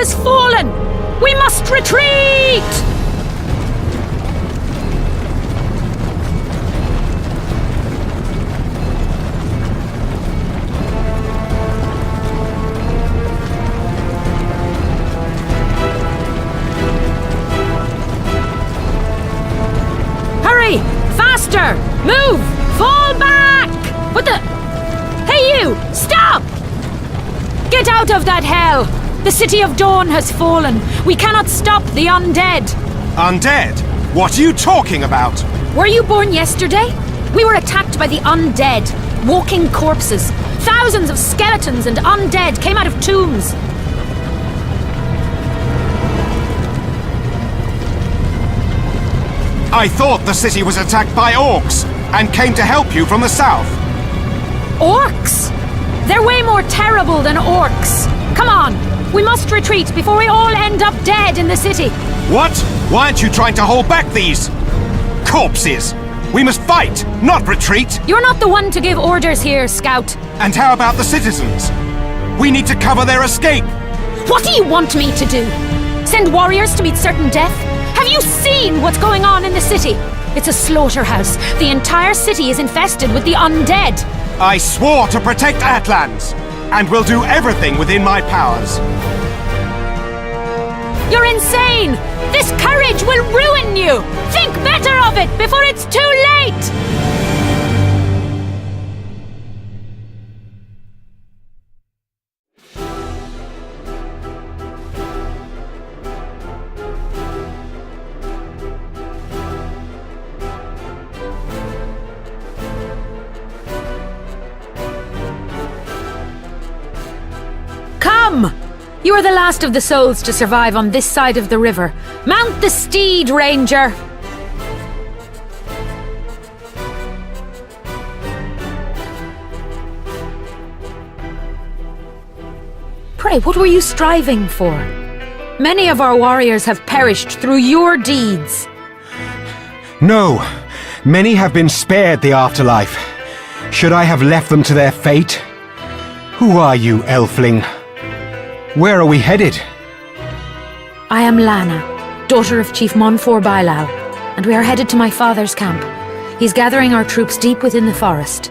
has fallen! We must retreat! Hurry! Faster! Move! Fall back! What the... Hey you! Stop! Get out of that hell! The City of Dawn has fallen. We cannot stop the undead. Undead? What are you talking about? Were you born yesterday? We were attacked by the undead. Walking corpses. Thousands of skeletons and undead came out of tombs. I thought the city was attacked by orcs and came to help you from the south. Orcs? They're way more terrible than orcs. Come on, we must retreat before we all end up dead in the city. What? Why aren't you trying to hold back these corpses? We must fight, not retreat. You're not the one to give orders here, Scout. And how about the citizens? We need to cover their escape. What do you want me to do? Send warriors to meet certain death? Have you seen what's going on in the city? It's a slaughterhouse. The entire city is infested with the undead. I swore to protect Atlands, and will do everything within my powers. You're insane! This courage will ruin you! Think better of it before it's too late! Come! You are the last of the souls to survive on this side of the river. Mount the steed, Ranger! Pray, what were you striving for? Many of our warriors have perished through your deeds. No, many have been spared the afterlife. Should I have left them to their fate? Who are you, Elfling? Where are we headed? I am Lana, daughter of Chief Monfor Bailau, and we are headed to my father's camp. He's gathering our troops deep within the forest.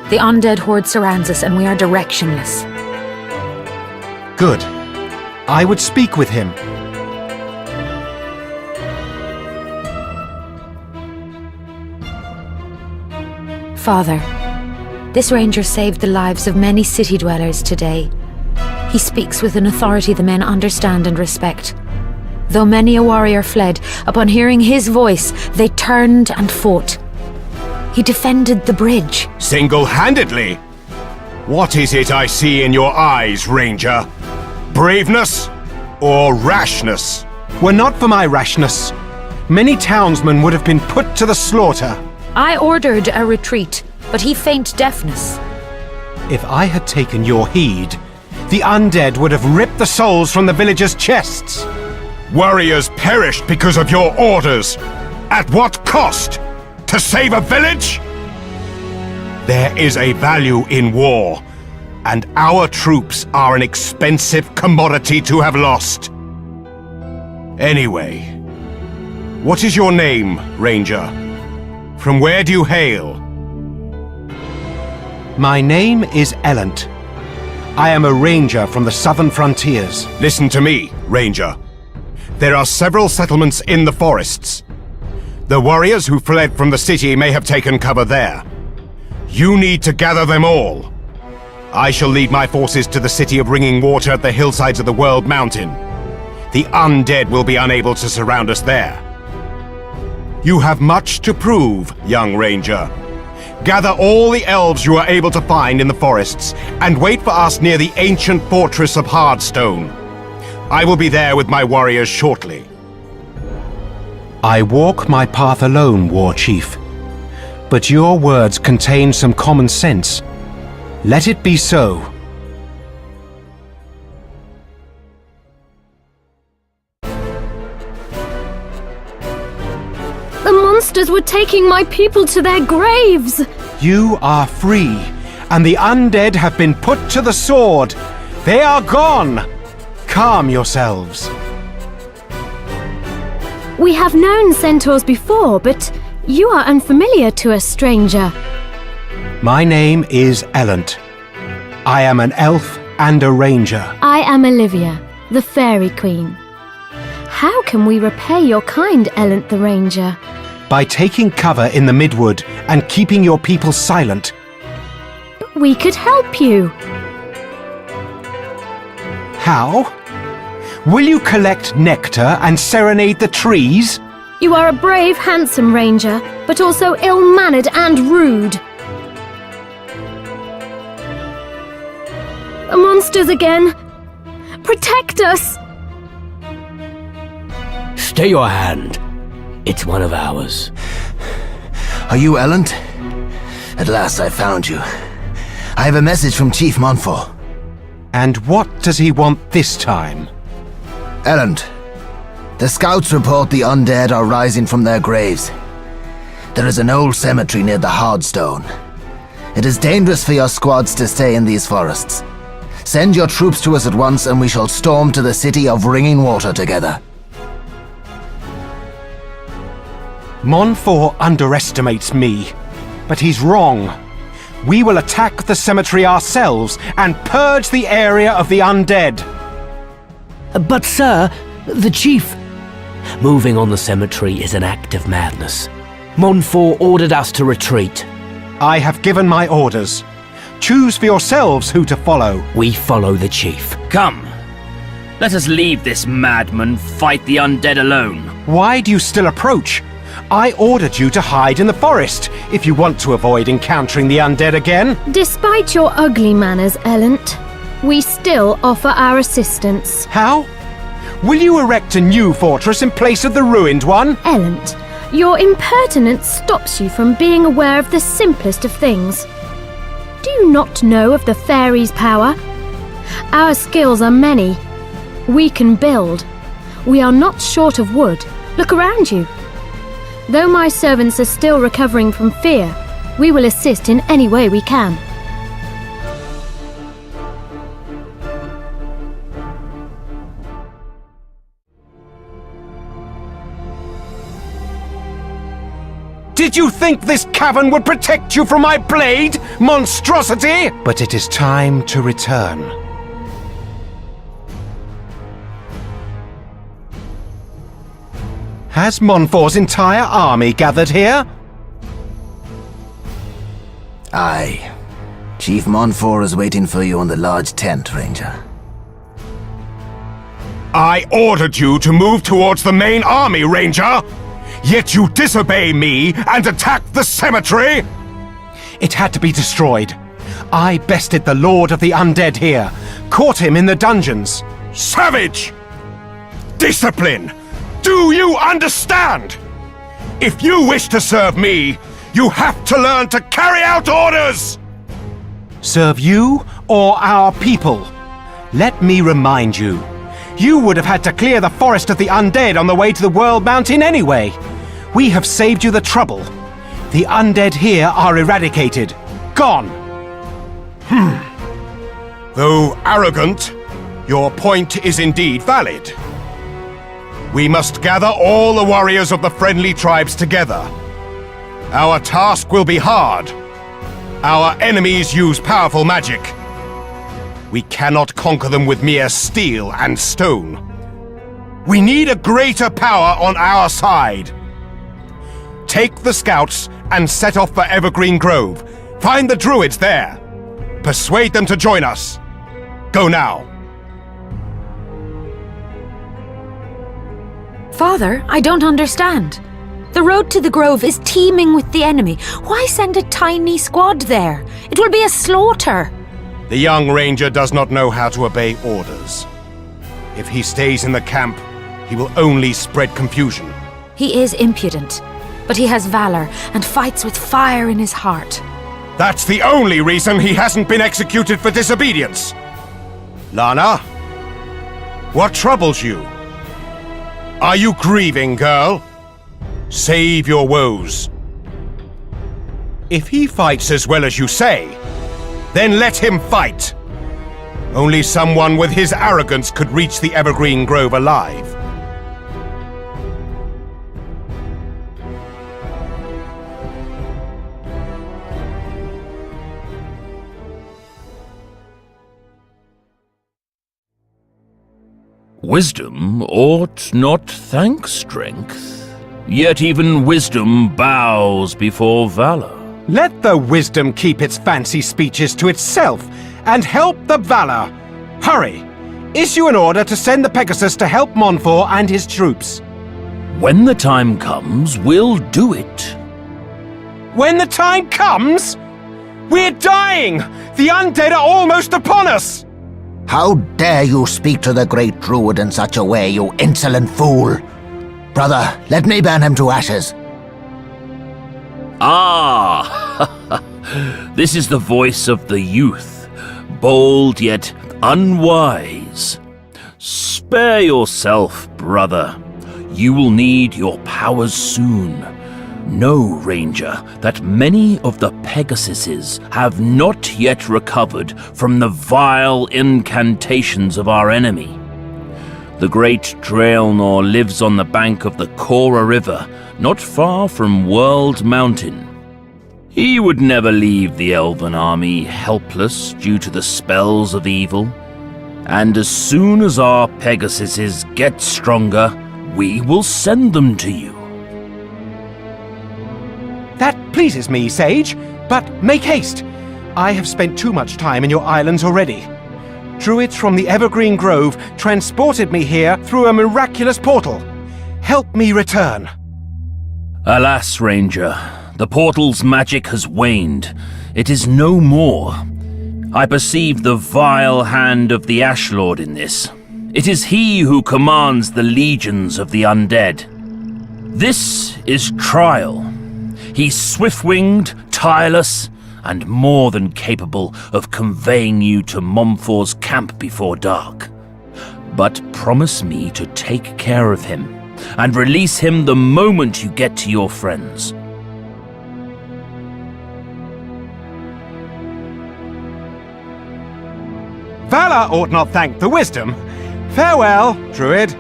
The undead horde surrounds us and we are directionless. Good. I would speak with him. Father, this ranger saved the lives of many city dwellers today. He speaks with an authority the men understand and respect. Though many a warrior fled, upon hearing his voice, they turned and fought. He defended the bridge. Single-handedly? What is it I see in your eyes, Ranger? Braveness or rashness? Were not for my rashness, many townsmen would have been put to the slaughter. I ordered a retreat, but he feigned deafness. If I had taken your heed, the undead would have ripped the souls from the villagers' chests. Warriors perished because of your orders. At what cost? To save a village? There is a value in war, and our troops are an expensive commodity to have lost. Anyway, what is your name, Ranger? From where do you hail? My name is Elent. I am a ranger from the southern frontiers. Listen to me, Ranger. There are several settlements in the forests. The warriors who fled from the city may have taken cover there. You need to gather them all. I shall lead my forces to the city of Ringing Water at the hillsides of the World Mountain. The undead will be unable to surround us there. You have much to prove, young ranger. Gather all the elves you are able to find in the forests, and wait for us near the ancient fortress of Hardstone. I will be there with my warriors shortly. I walk my path alone, War Chief. But your words contain some common sense. Let it be so. The monsters were taking my people to their graves! You are free, and the undead have been put to the sword. They are gone! calm yourselves. We have known centaurs before, but you are unfamiliar to us, stranger. My name is Elent. I am an elf and a ranger. I am Olivia, the Fairy Queen. How can we repay your kind, Elent the Ranger? By taking cover in the Midwood and keeping your people silent. But we could help you. How? Will you collect nectar and serenade the trees? You are a brave, handsome ranger, but also ill-mannered and rude. The monsters again! Protect us! Stay your hand. It's one of ours. Are you Elent? At last I found you. I have a message from Chief Montfort. And what does he want this time? Elent, the scouts report the undead are rising from their graves. There is an old cemetery near the Hardstone. It is dangerous for your squads to stay in these forests. Send your troops to us at once and we shall storm to the city of Ringing Water together. Montfort underestimates me, but he's wrong. We will attack the cemetery ourselves and purge the area of the undead. But sir, the chief... Moving on the cemetery is an act of madness. Montfort ordered us to retreat. I have given my orders. Choose for yourselves who to follow. We follow the chief. Come. Let us leave this madman fight the undead alone. Why do you still approach? I ordered you to hide in the forest if you want to avoid encountering the undead again. Despite your ugly manners, Elent, we still offer our assistance. How? Will you erect a new fortress in place of the ruined one? Elent, your impertinence stops you from being aware of the simplest of things. Do you not know of the fairies' power? Our skills are many. We can build. We are not short of wood. Look around you. Though my servants are still recovering from fear, we will assist in any way we can. Did you think this cavern would protect you from my blade, monstrosity? But it is time to return. Has Montfort's entire army gathered here? Aye. Chief Montfort is waiting for you in the large tent, Ranger. I ordered you to move towards the main army, Ranger! Yet you disobey me and attack the cemetery? It had to be destroyed. I bested the Lord of the Undead here, caught him in the dungeons. Savage! Discipline! Do you understand? If you wish to serve me, you have to learn to carry out orders! Serve you or our people? Let me remind you. You would have had to clear the forest of the undead on the way to the World Mountain anyway. We have saved you the trouble. The undead here are eradicated. Gone. Though arrogant, your point is indeed valid. We must gather all the warriors of the friendly tribes together. Our task will be hard. Our enemies use powerful magic. We cannot conquer them with mere steel and stone. We need a greater power on our side. Take the scouts and set off for Evergreen Grove. Find the druids there. Persuade them to join us. Go now. Father, I don't understand. The road to the grove is teeming with the enemy. Why send a tiny squad there? It will be a slaughter. The young ranger does not know how to obey orders. If he stays in the camp, he will only spread confusion. He is impudent, but he has valor and fights with fire in his heart. That's the only reason he hasn't been executed for disobedience. Lana, what troubles you? Are you grieving, girl? Save your woes. If he fights as well as you say, then let him fight. Only someone with his arrogance could reach the Evergreen Grove alive. Wisdom ought not thank strength, yet even wisdom bows before valor. Let the wisdom keep its fancy speeches to itself and help the valor. Hurry! Issue an order to send the Pegasus to help Montfort and his troops. When the time comes, we'll do it. When the time comes? We're dying! The undead are almost upon us! How dare you speak to the great druid in such a way, you insolent fool! Brother, let me burn him to ashes. Ah! This is the voice of the youth, bold yet unwise. Spare yourself, brother. You will need your powers soon. Know, Ranger, that many of the Pegasuses have not yet recovered from the vile incantations of our enemy. The great Draelnor lives on the bank of the Cora River, not far from World Mountain. He would never leave the Elven army helpless due to the spells of evil. And as soon as our Pegasuses get stronger, we will send them to you. That pleases me, Sage, but make haste. I have spent too much time in your islands already. Druids from the Evergreen Grove transported me here through a miraculous portal. Help me return. Alas, Ranger, the portal's magic has waned. It is no more. I perceive the vile hand of the Ash Lord in this. It is he who commands the legions of the undead. This is Trial. He's swift-winged, tireless, and more than capable of conveying you to Montfort's camp before dark. But promise me to take care of him, and release him the moment you get to your friends. Valor ought not thank the wisdom. Farewell, Druid.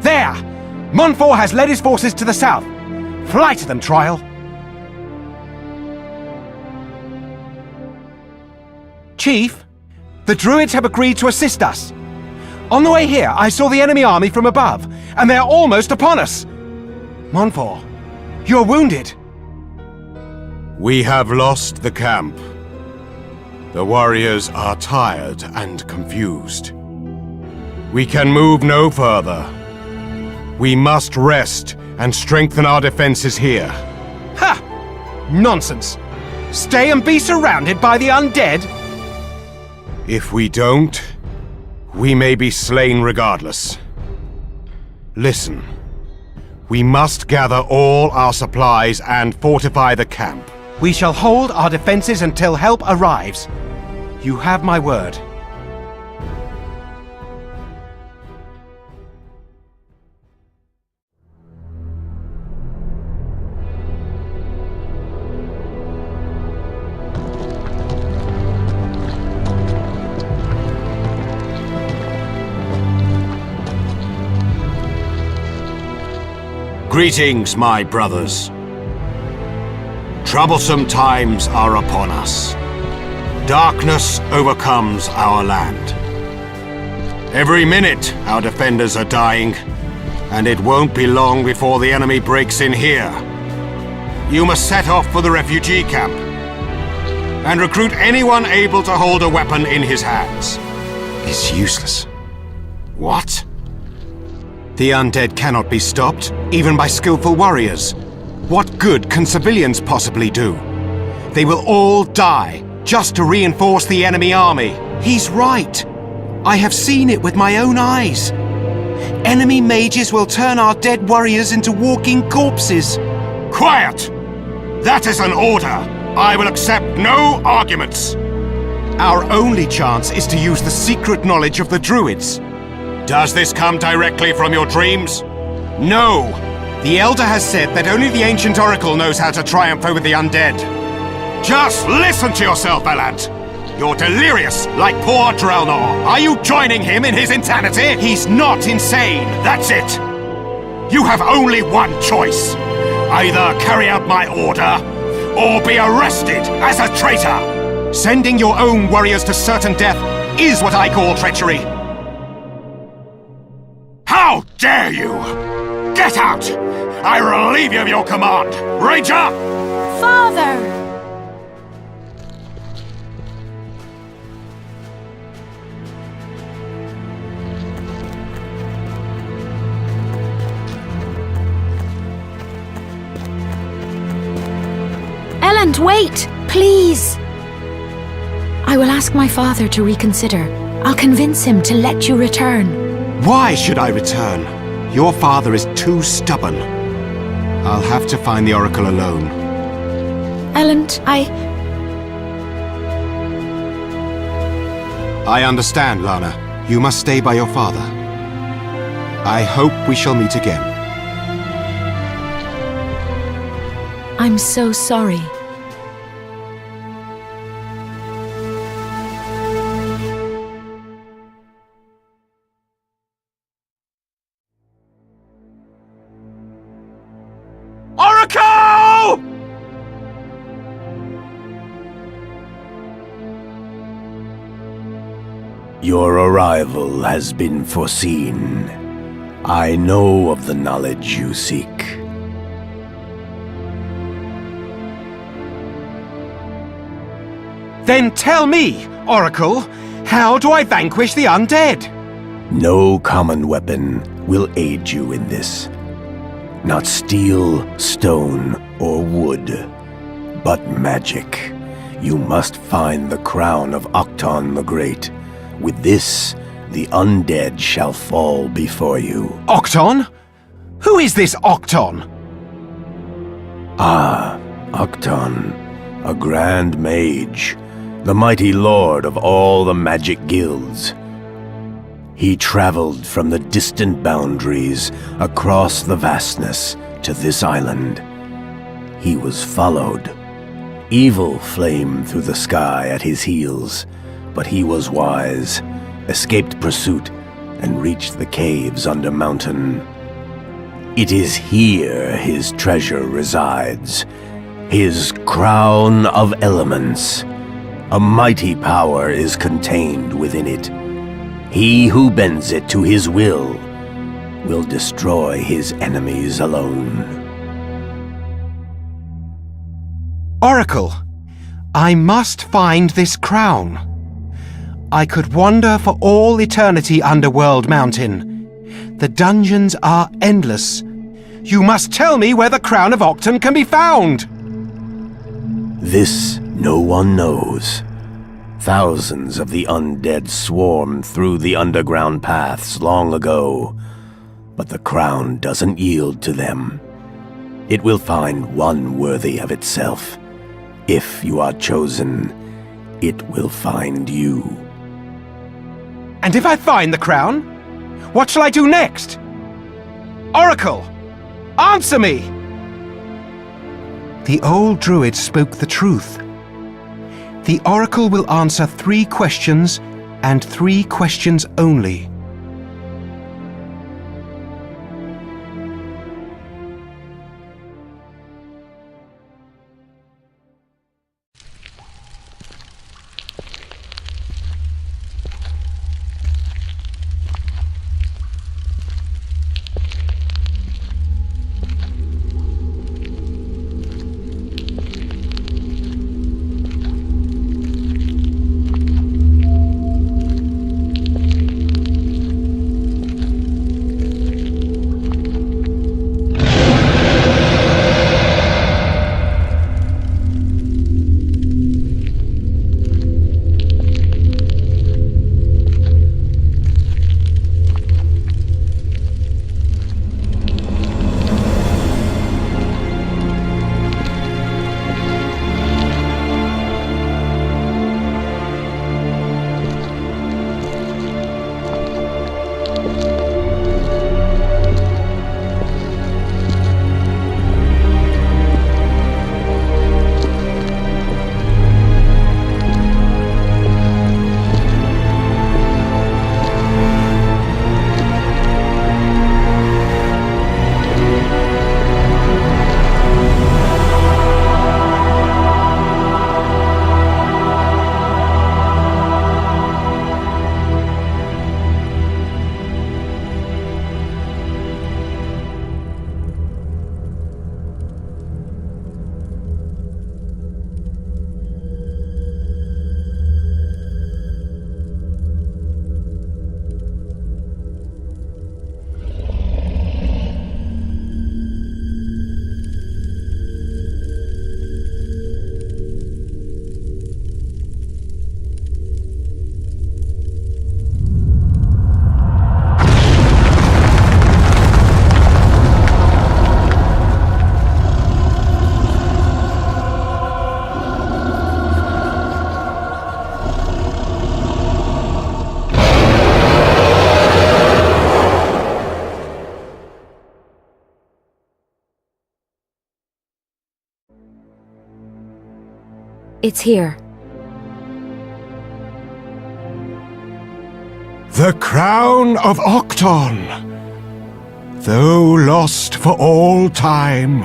There! Montfort has led his forces to the south. Fly to them, Trial. Chief, the Druids have agreed to assist us. On the way here, I saw the enemy army from above, and they're almost upon us. Montfort, you're wounded. We have lost the camp. The warriors are tired and confused. We can move no further. We must rest and strengthen our defenses here. Ha! Nonsense. Stay and be surrounded by the undead? If we don't, we may be slain regardless. Listen. We must gather all our supplies and fortify the camp. We shall hold our defenses until help arrives. You have my word. Greetings, my brothers. Troublesome times are upon us. Darkness overcomes our land. Every minute, our defenders are dying, and it won't be long before the enemy breaks in here. You must set off for the refugee camp, and recruit anyone able to hold a weapon in his hands. It's useless. What? The undead cannot be stopped, even by skillful warriors. What good can civilians possibly do? They will all die, just to reinforce the enemy army. He's right. I have seen it with my own eyes. Enemy mages will turn our dead warriors into walking corpses. Quiet! That is an order. I will accept no arguments. Our only chance is to use the secret knowledge of the Druids. Does this come directly from your dreams? No! The Elder has said that only the ancient Oracle knows how to triumph over the undead. Just listen to yourself, Eland! You're delirious, like poor Draelnor. Are you joining him in his insanity? He's not insane, that's it! You have only one choice. Either carry out my order, or be arrested as a traitor! Sending your own warriors to certain death is what I call treachery. How dare you! Get out! I relieve you of your command! Ranger! Father! Elend, wait! Please! I will ask my father to reconsider. I'll convince him to let you return. Why should I return? Your father is too stubborn. I'll have to find the Oracle alone. Elend, I understand, Lana. You must stay by your father. I hope we shall meet again. I'm so sorry. Oracle! Your arrival has been foreseen. I know of the knowledge you seek. Then tell me, Oracle, how do I vanquish the undead? No common weapon will aid you in this. Not steel, stone, or wood, but magic. You must find the crown of Octon the Great. With this, the undead shall fall before you. Octon? Who is this Octon? Ah, Octon, a grand mage, the mighty lord of all the magic guilds. He traveled from the distant boundaries across the vastness to this island. He was followed. Evil flamed through the sky at his heels, but he was wise, escaped pursuit, and reached the caves under mountain. It is here his treasure resides, his crown of elements. A mighty power is contained within it. He who bends it to his will destroy his enemies alone. Oracle, I must find this crown. I could wander for all eternity under World Mountain. The dungeons are endless. You must tell me where the crown of Octon can be found. This no one knows. Thousands of the undead swarmed through the underground paths long ago, but the crown doesn't yield to them. It will find one worthy of itself. If you are chosen, it will find you. And if I find the crown, what shall I do next? Oracle, answer me! The old druid spoke the truth. The Oracle will answer 3 questions, and 3 questions only. It's here. The crown of Octon, though lost for all time.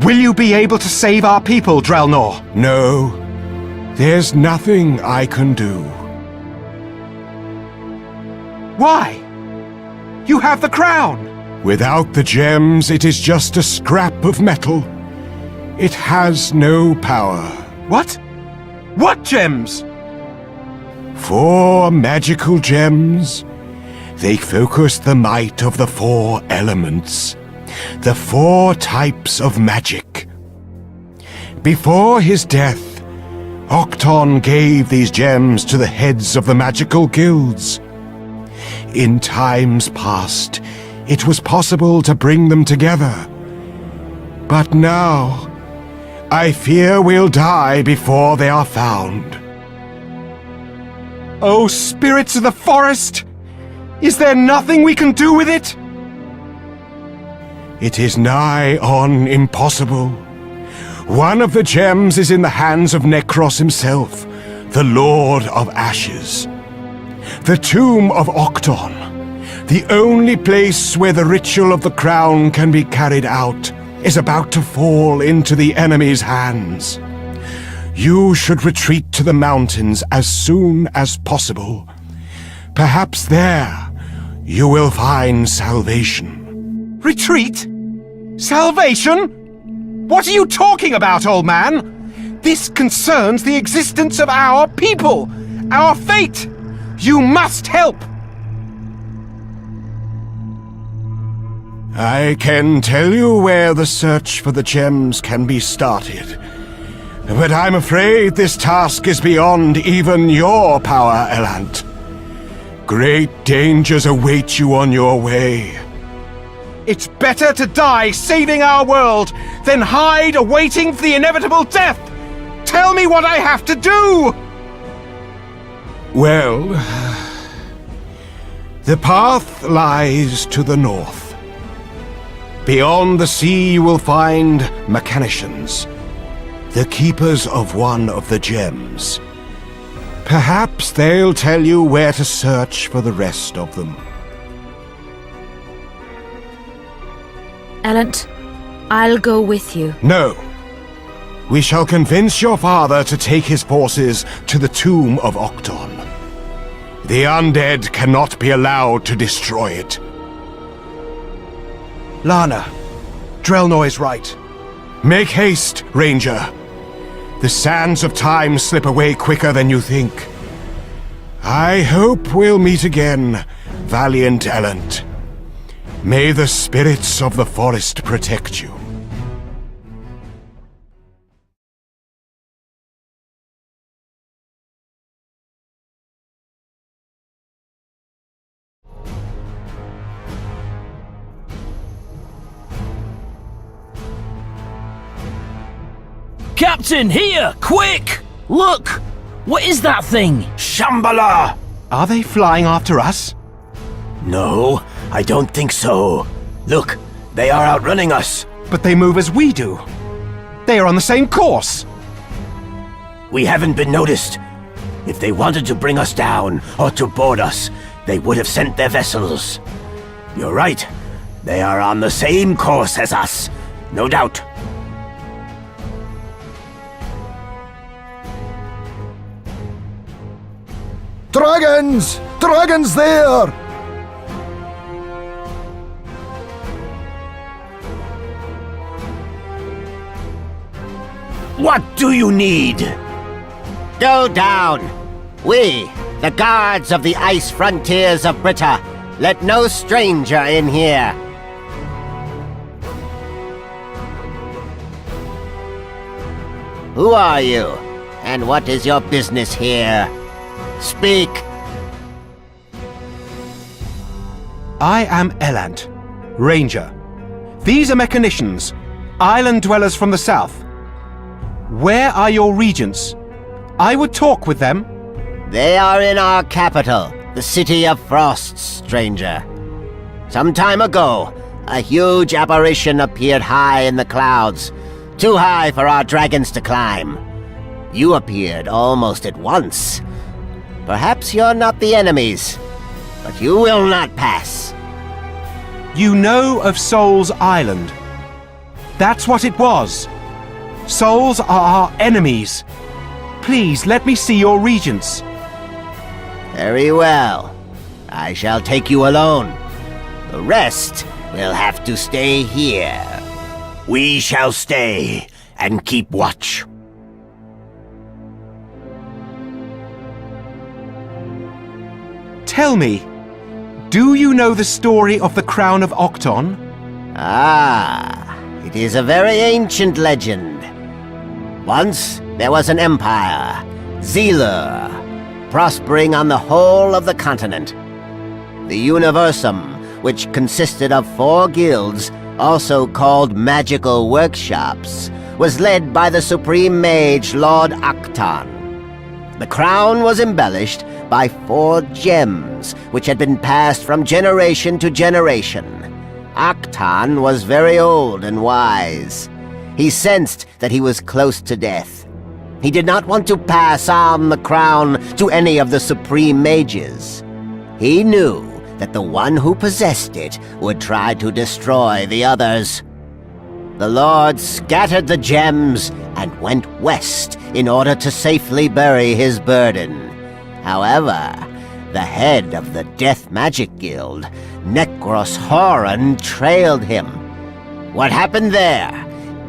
Will you be able to save our people, Draelnor? No, there's nothing I can do. Why? You have the crown! Without the gems, it is just a scrap of metal. It has no power. What? What gems? 4 magical gems. They focus the might of the 4 elements. The 4 types of magic. Before his death, Octon gave these gems to the heads of the magical guilds. In times past, it was possible to bring them together. But now, I fear we'll die before they are found. Oh, spirits of the forest! Is there nothing we can do with it? It is nigh on impossible. One of the gems is in the hands of Necros himself, the Lord of Ashes. The tomb of Octon, the only place where the ritual of the crown can be carried out, is about to fall into the enemy's hands. You should retreat to the mountains as soon as possible. Perhaps there you will find salvation. Retreat? Salvation? What are you talking about, old man? This concerns the existence of our people, our fate. You must help. I can tell you where the search for the gems can be started. But I'm afraid this task is beyond even your power, Elant. Great dangers await you on your way. It's better to die saving our world than hide awaiting for the inevitable death. Tell me what I have to do! Well, the path lies to the north. Beyond the sea you will find Mechnicians, the keepers of one of the gems. Perhaps they'll tell you where to search for the rest of them. Elant, I'll go with you. No. We shall convince your father to take his forces to the tomb of Octon. The undead cannot be allowed to destroy it. Lana, Draelnor is right. Make haste, Ranger. The sands of time slip away quicker than you think. I hope we'll meet again, valiant Elant. May the spirits of the forest protect you. Captain, here! Quick! Look! What is that thing? Shambala! Are they flying after us? No, I don't think so. Look, they are outrunning us. But they move as we do. They are on the same course. We haven't been noticed. If they wanted to bring us down or to board us, they would have sent their vessels. You're right. They are on the same course as us. No doubt. Dragons! Dragons there! What do you need? Go down! We, the guards of the ice frontiers of Britta, let no stranger in here. Who are you? And what is your business here? Speak! I am Elant, Ranger. These are Mechnicians, island dwellers from the south. Where are your regents? I would talk with them. They are in our capital, the City of Frost, stranger. Some time ago, a huge apparition appeared high in the clouds, too high for our dragons to climb. You appeared almost at once. Perhaps you're not the enemies, but you will not pass. You know of Souls Island. That's what it was. Souls are our enemies. Please let me see your regents. Very well. I shall take you alone. The rest will have to stay here. We shall stay and keep watch. Tell me, do you know the story of the Crown of Octon? Ah, it is a very ancient legend. Once there was an empire, Zealur, prospering on the whole of the continent. The Universum, which consisted of 4 guilds, also called magical workshops, was led by the supreme mage Lord Octon. The crown was embellished by 4 gems, which had been passed from generation to generation. Octon was very old and wise. He sensed that he was close to death. He did not want to pass on the crown to any of the supreme mages. He knew that the one who possessed it would try to destroy the others. The Lord scattered the gems and went west in order to safely bury his burden. However, the head of the Death Magic Guild, Necros Horan, trailed him. What happened there,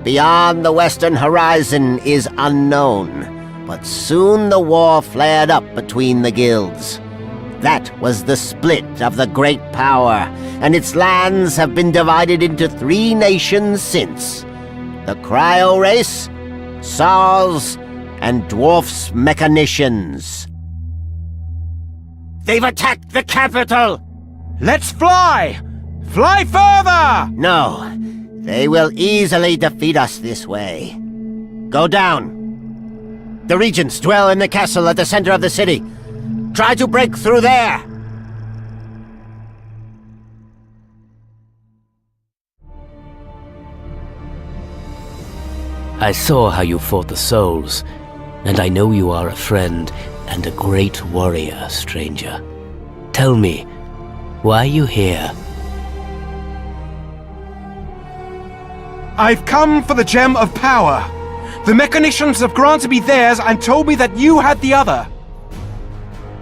beyond the western horizon, is unknown, but soon the war flared up between the guilds. That was the split of the Great Power, and its lands have been divided into 3 nations since. The Cryo race, Sars, and Dwarfs Mechnicians. They've attacked the capital! Let's fly! Fly further! No, they will easily defeat us this way. Go down. The regents dwell in the castle at the center of the city. Try to break through there! I saw how you fought the souls, and I know you are a friend and a great warrior, stranger. Tell me, why are you here? I've come for the Gem of Power. The Mechnicians have granted me theirs and told me that you had the other.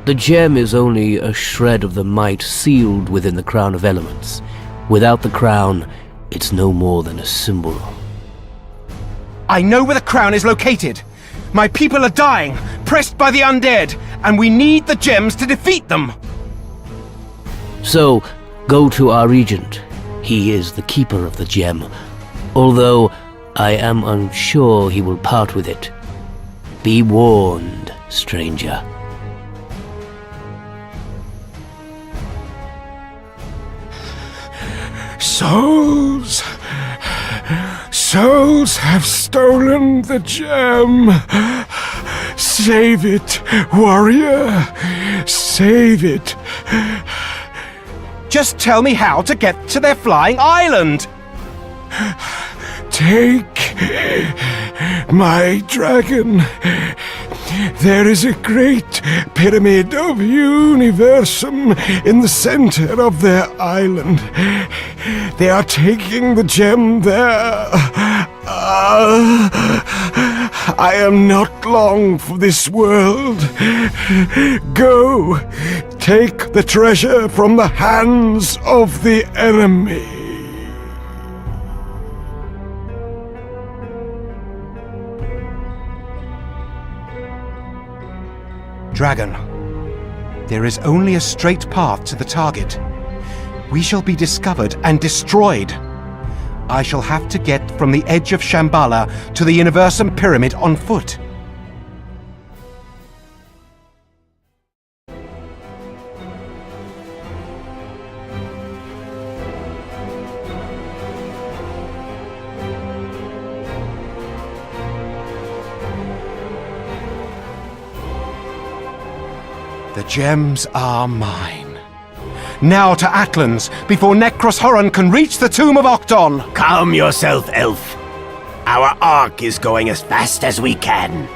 The gem is only a shred of the might sealed within the Crown of Elements. Without the crown, it's no more than a symbol. I know where the crown is located. My people are dying, pressed by the undead, and we need the gems to defeat them. So, go to our regent. He is the keeper of the gem, although I am unsure he will part with it. Be warned, stranger. Souls have stolen the gem. Save it, warrior. Save it. Just tell me how to get to their flying island. Take my dragon. There is a great pyramid of Universum in the center of their island. They are taking the gem there. I am not long for this world. Go, take the treasure from the hands of the enemy. Dragon, there is only a straight path to the target. We shall be discovered and destroyed. I shall have to get from the edge of Shambala to the Universum Pyramid on foot. The gems are mine. Now to Atlan's, before Necros Horan can reach the tomb of Octon! Calm yourself, elf. Our ark is going as fast as we can.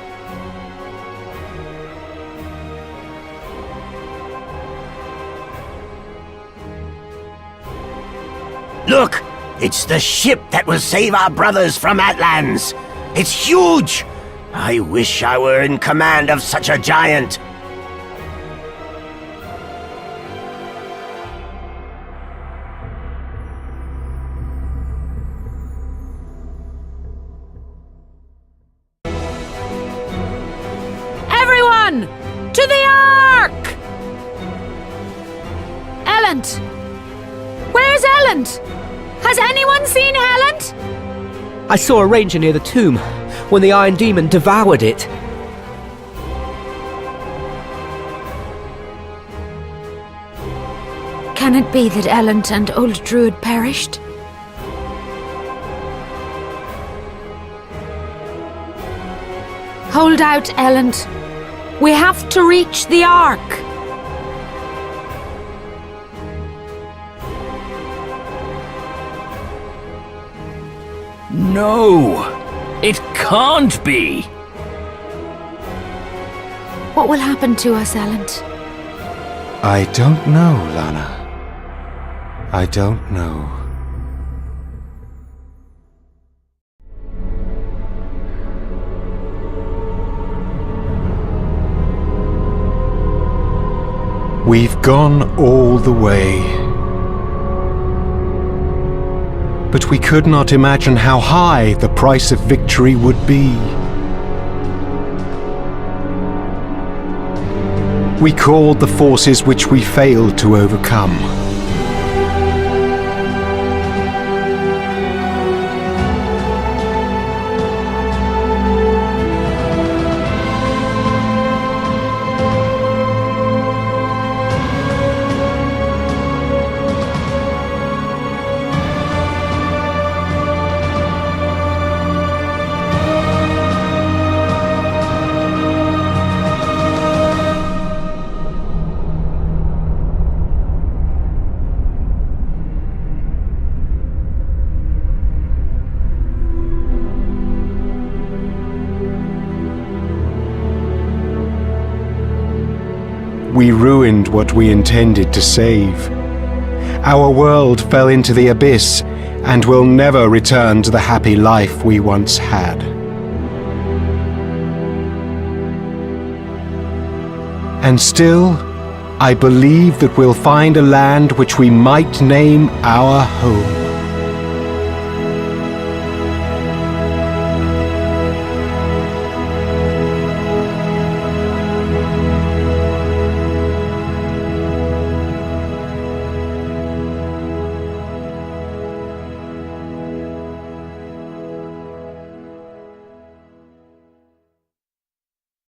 Look! It's the ship that will save our brothers from Atlands! It's huge! I wish I were in command of such a giant! Everyone! To the Ark! Elend! Where's Elend? Has anyone seen Elend? I saw a ranger near the tomb when the Iron Demon devoured it. Can it be that Elend and Old Druid perished? Hold out, Elend. We have to reach the Ark. No! It can't be! What will happen to us, Elend? I don't know, Lana. I don't know. We've gone all the way. But we could not imagine how high the price of victory would be. We called the forces which we failed to overcome. We ruined what we intended to save. Our world fell into the abyss and will never return to the happy life we once had. And still, I believe that we'll find a land which we might name our home.